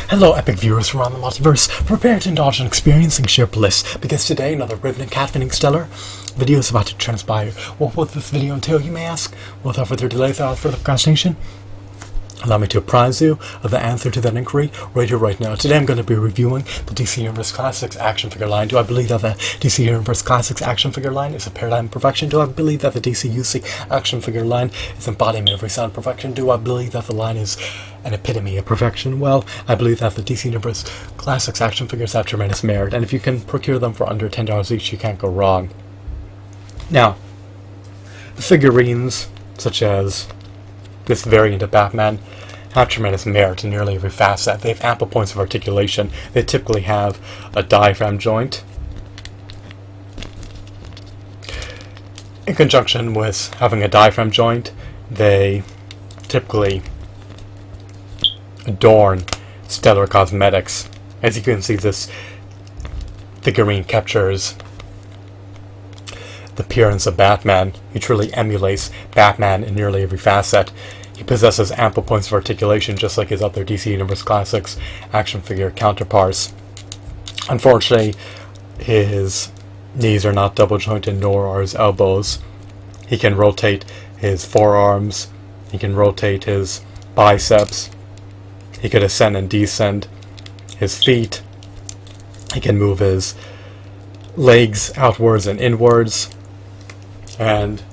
Hello, epic viewers from around the multiverse. Prepare to indulge in experiencing sheer bliss, because today another riveting cat-finning stellar video is about to transpire. What will this video entail, you may ask? Well, without further delay, without further procrastination, allow me to apprise you of the answer to that inquiry right here, right now. Today I'm going to be reviewing the DC Universe Classics action figure line. Do I believe that the DC Universe Classics action figure line is a paradigm of perfection? Do I believe that the DC UC action figure line is an embodiment of resound perfection? Do I believe that the line is an epitome of perfection? Well, I believe that the DC Universe Classics action figures have tremendous merit, and if you can procure them for under $10 each, you can't go wrong. Now, the figurines, such as this variant of Batman, have tremendous merit in nearly every facet. They have ample points of articulation. They typically have a diaphragm joint. In conjunction with having a diaphragm joint, they typically adorn stellar cosmetics. As you can see, this figurine captures the appearance of Batman. He truly emulates Batman in nearly every facet. He possesses ample points of articulation, just like his other DC Universe Classics action figure counterparts. Unfortunately, his knees are not double jointed, nor are his elbows. He can rotate his forearms, he can rotate his biceps, he could ascend and descend his feet, he can move his legs outwards and inwards, and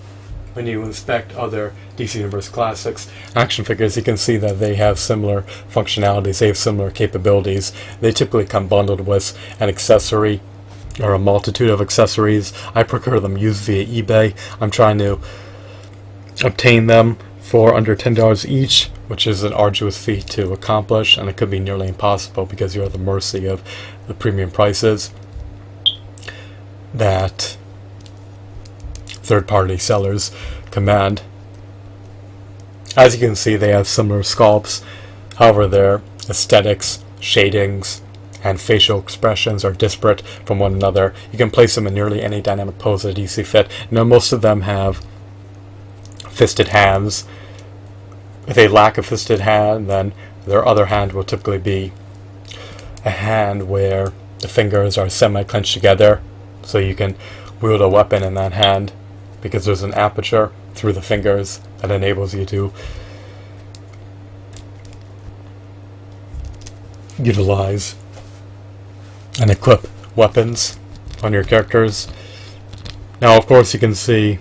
when you inspect other DC Universe Classics action figures, you can see that they have similar functionalities, they have similar capabilities. They typically come bundled with an accessory or a multitude of accessories. I procure them used via eBay. I'm trying to obtain them for under $10 each, which is an arduous feat to accomplish, and it could be nearly impossible because you're at the mercy of the premium prices that third-party sellers command. As you can see, they have similar sculpts. However, their aesthetics, shadings, and facial expressions are disparate from one another. You can place them in nearly any dynamic pose that you see fit. Now, most of them have fisted hands. If they lack a fisted hand, then their other hand will typically be a hand where the fingers are semi-clenched together, so you can wield a weapon in that hand, because there's an aperture through the fingers that enables you to utilize and equip weapons on your characters. Now, of course, you can see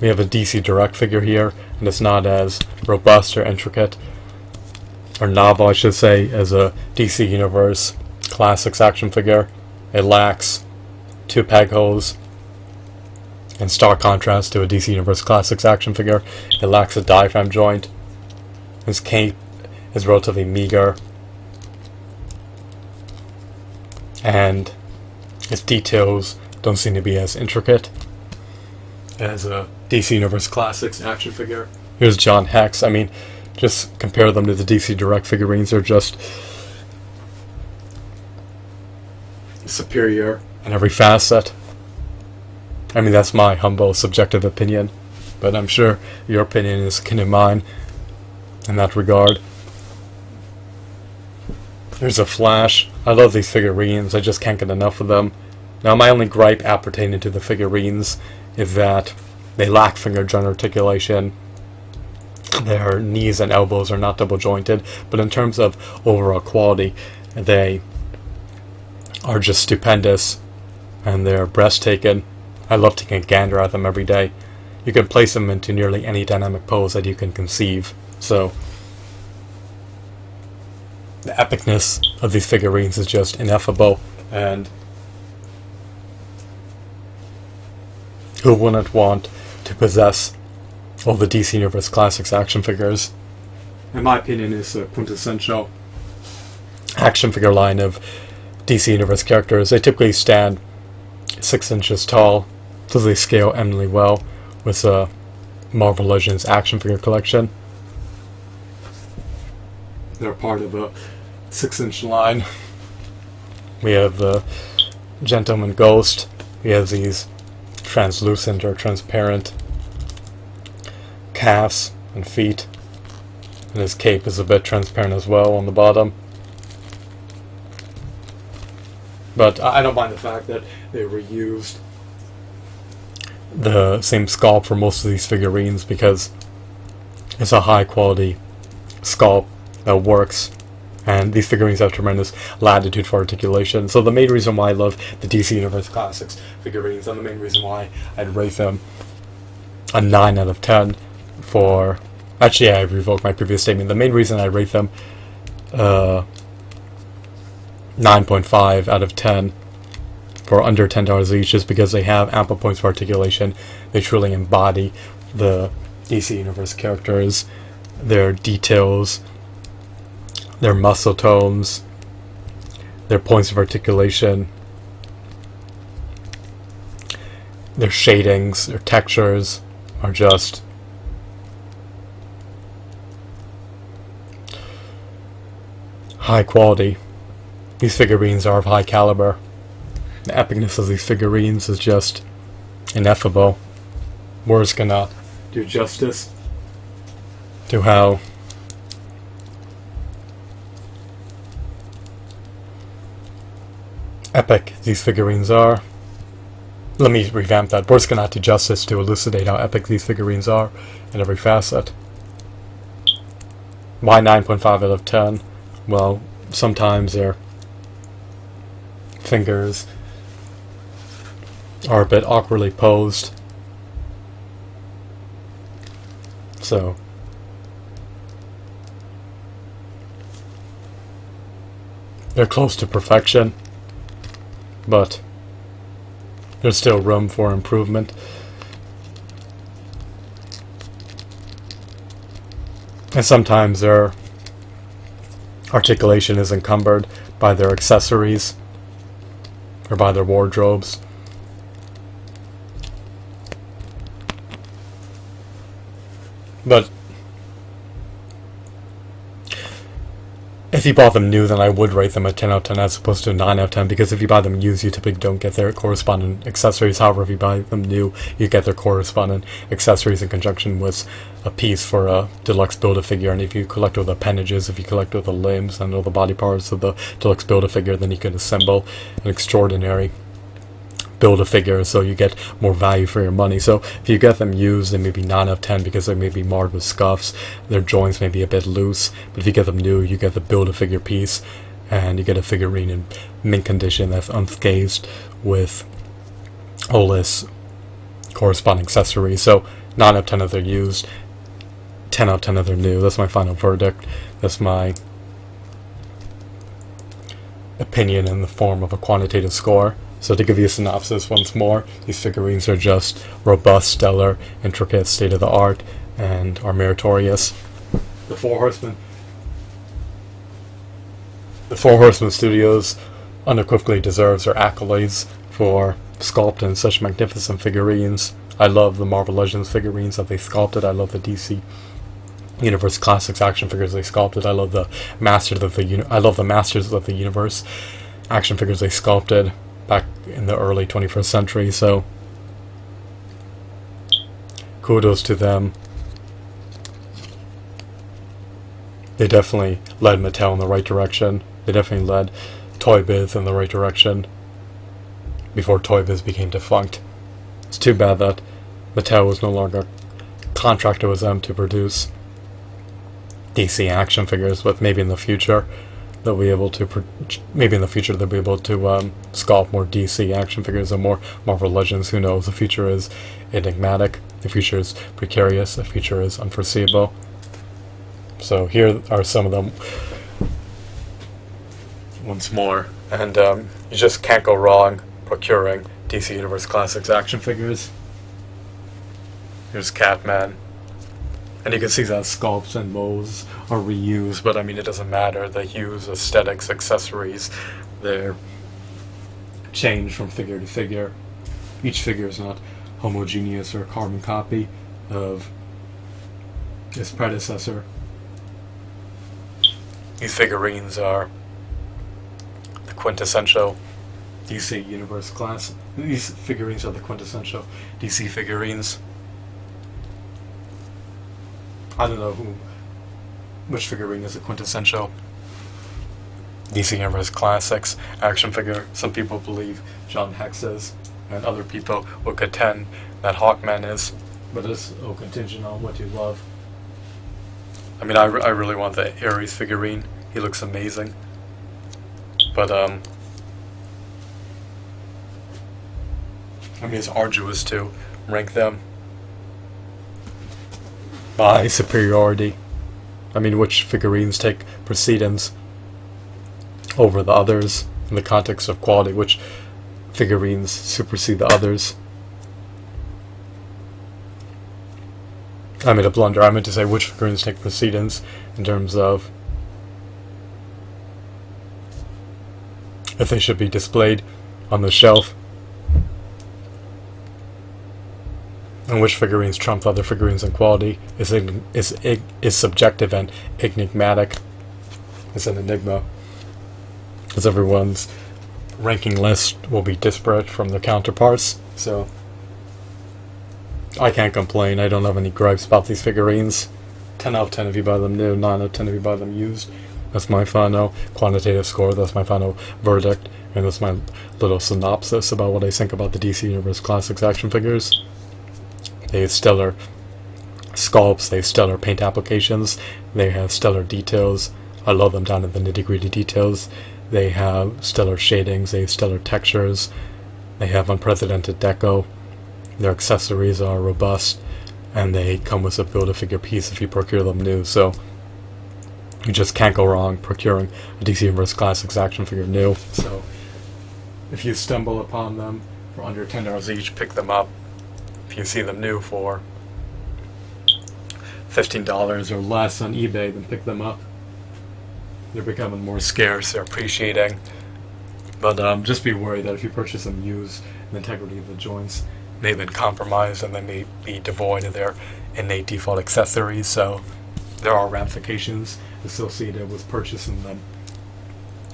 we have a DC Direct figure here, and it's not as robust or intricate, or novel, I should say, as a DC Universe Classics action figure. It lacks two peg holes. In stark contrast to a DC Universe Classics action figure, it lacks a diaphragm joint. His cape is relatively meager, and his details don't seem to be as intricate as a DC Universe Classics action figure. Here's John Hex. I mean, just compare them to the DC Direct figurines. They're just superior in every facet. I mean, that's my humble, subjective opinion, but I'm sure your opinion is akin to mine in that regard. There's a Flash. I love these figurines. I just can't get enough of them. Now, my only gripe appertaining to the figurines is that they lack finger joint articulation. Their knees and elbows are not double jointed, but in terms of overall quality, they are just stupendous, and they're breathtaking. I love taking a gander at them every day. You can place them into nearly any dynamic pose that you can conceive. So, the epicness of these figurines is just ineffable, and who wouldn't want to possess all the DC Universe Classics action figures? In my opinion, it's a quintessential action figure line of DC Universe characters. They typically stand 6 inches tall, so they scale eminently well with Marvel Legends action figure collection. They're part of a 6-inch line. We have the Gentleman Ghost. We have these translucent or transparent calves and feet, and his cape is a bit transparent as well on the bottom. But I don't mind the fact that they reused the same sculpt for most of these figurines, because it's a high quality sculpt that works, and these figurines have tremendous latitude for articulation. So the main reason why I love the DC Universe Classics figurines, and the main reason why I'd rate them a 9 out of 10 for... Actually, I revoked my previous statement. The main reason I rate them 9.5 out of 10 for under $10 each is because they have ample points for articulation. They truly embody the DC Universe characters, their details, their muscle tones, their points of articulation, their shadings, their textures are just high quality. These figurines are of high caliber. The epicness of these figurines is just ineffable. Words cannot do justice to how epic these figurines are. Let me revamp that. Words cannot do justice to elucidate how epic these figurines are in every facet. Why 9.5 out of 10? Well, sometimes their fingers are a bit awkwardly posed. So they're close to perfection, but there's still room for improvement. And sometimes their articulation is encumbered by their accessories or by their wardrobes. But if you bought them new, then I would rate them a 10 out of 10 as opposed to a 9 out of 10, because if you buy them used, you typically don't get their corresponding accessories. However, if you buy them new, you get their corresponding accessories in conjunction with a piece for a deluxe Build-A-Figure. And if you collect all the appendages, if you collect all the limbs and all the body parts of the deluxe Build-A-Figure, then you can assemble an extraordinary Build-A-Figure, so you get more value for your money. So if you get them used, they may be 9 out of 10 because they may be marred with scuffs, their joints may be a bit loose. But if you get them new, you get the Build-A-Figure piece, and you get a figurine in mint condition that's unscathed with all this corresponding accessories. So 9 out of 10 if they're used, 10 out of 10 if they're new. That's my final verdict. That's my opinion in the form of a quantitative score. So to give you a synopsis once more, these figurines are just robust, stellar, intricate, state-of-the-art, and are meritorious. The Four Horsemen Studios unequivocally deserves their accolades for sculpting such magnificent figurines. I love the Marvel Legends figurines that they sculpted. I love the DC Universe Classics action figures they sculpted. I love the Masters of the Universe action figures they sculpted back in the early 21st century, so kudos to them. They definitely led Mattel in the right direction. They definitely led Toy Biz in the right direction before Toy Biz became defunct. It's too bad that Mattel was no longer contracted with them to produce DC action figures, but maybe in the future they'll be able to sculpt more DC action figures and more Marvel Legends. Who knows? The future is enigmatic. The future is precarious. The future is unforeseeable. So here are some of them once more. And you just can't go wrong procuring DC Universe Classics action figures. Here's Catman. And you can see that sculpts and molds are reused, but I mean, it doesn't matter. They use aesthetics, accessories. They're changed from figure to figure. Each figure is not homogeneous or a carbon copy of its predecessor. These figurines are the quintessential DC Universe class. These figurines are the quintessential DC figurines. I don't know which figurine is the quintessential DC Universe Classics action figure. Some people believe John Hex is, and other people will contend that Hawkman is, but it's all contingent on what you love. I mean, I really want the Ares figurine. He looks amazing. But, I mean, it's arduous to rank them by superiority. I mean, which figurines take precedence over the others in the context of quality? Which figurines supersede the others? I made a blunder. I meant to say which figurines take precedence in terms of if they should be displayed on the shelf, and which figurines trump other figurines in quality is subjective and enigmatic. It's an enigma, because everyone's ranking list will be disparate from their counterparts. So I can't complain. I don't have any gripes about these figurines. 10 out of 10 if you buy them new, 9 out of 10 if you buy them used. That's my final quantitative score, that's my final verdict, and that's my little synopsis about what I think about the DC Universe Classics action figures. They have stellar sculpts, they have stellar paint applications, they have stellar details. I love them down to the nitty-gritty details. They have stellar shadings, they have stellar textures, they have unprecedented deco. Their accessories are robust, and they come with a build-a-figure piece if you procure them new, so you just can't go wrong procuring a DC Universe Classics action figure new. So if you stumble upon them for under $10 each, pick them up. If you see them new for $15 or less on eBay, then pick them up. They're becoming more scarce, they're appreciating. But just be worried that if you purchase them used, the integrity of the joints may have been compromised, and they may be devoid of their innate default accessories, so there are ramifications associated with purchasing them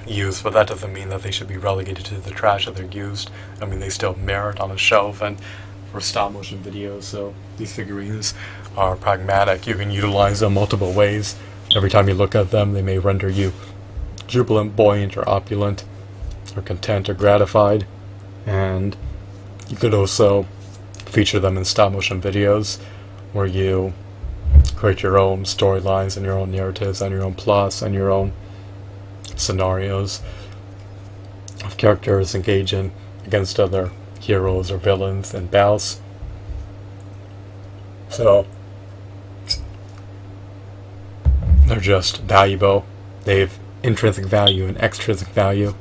used, but that doesn't mean that they should be relegated to the trash that they're used. I mean, they still merit on a shelf and for stop motion videos, so these figurines are pragmatic. You can utilize them multiple ways. Every time you look at them, they may render you jubilant, buoyant, or opulent, or content, or gratified, and you could also feature them in stop motion videos where you create your own storylines and your own narratives and your own plots and your own scenarios of characters engaging against other heroes or villains in battles. So they're just valuable. They have intrinsic value and extrinsic value.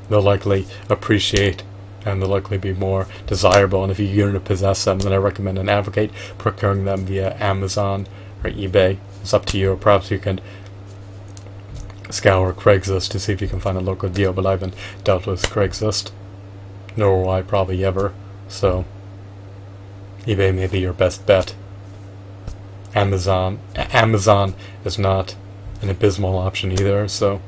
They'll likely appreciate, and they'll likely be more desirable, and if you yearn to possess them, then I recommend and advocate procuring them via Amazon or eBay. It's up to you, or perhaps you can scour Craigslist to see if you can find a local deal, but I haven't dealt with Craigslist, nor will I probably ever, so eBay may be your best bet. Amazon is not an abysmal option either, so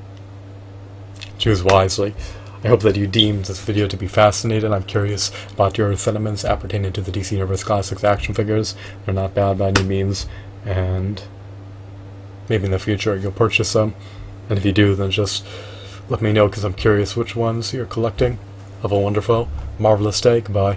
choose wisely. I hope that you deemed this video to be fascinating. I'm curious about your sentiments appertaining to the DC Universe Classics action figures. They're not bad by any means, and maybe in the future you'll purchase them. And if you do, then just let me know, because I'm curious which ones you're collecting. Have a wonderful, marvelous day. Goodbye.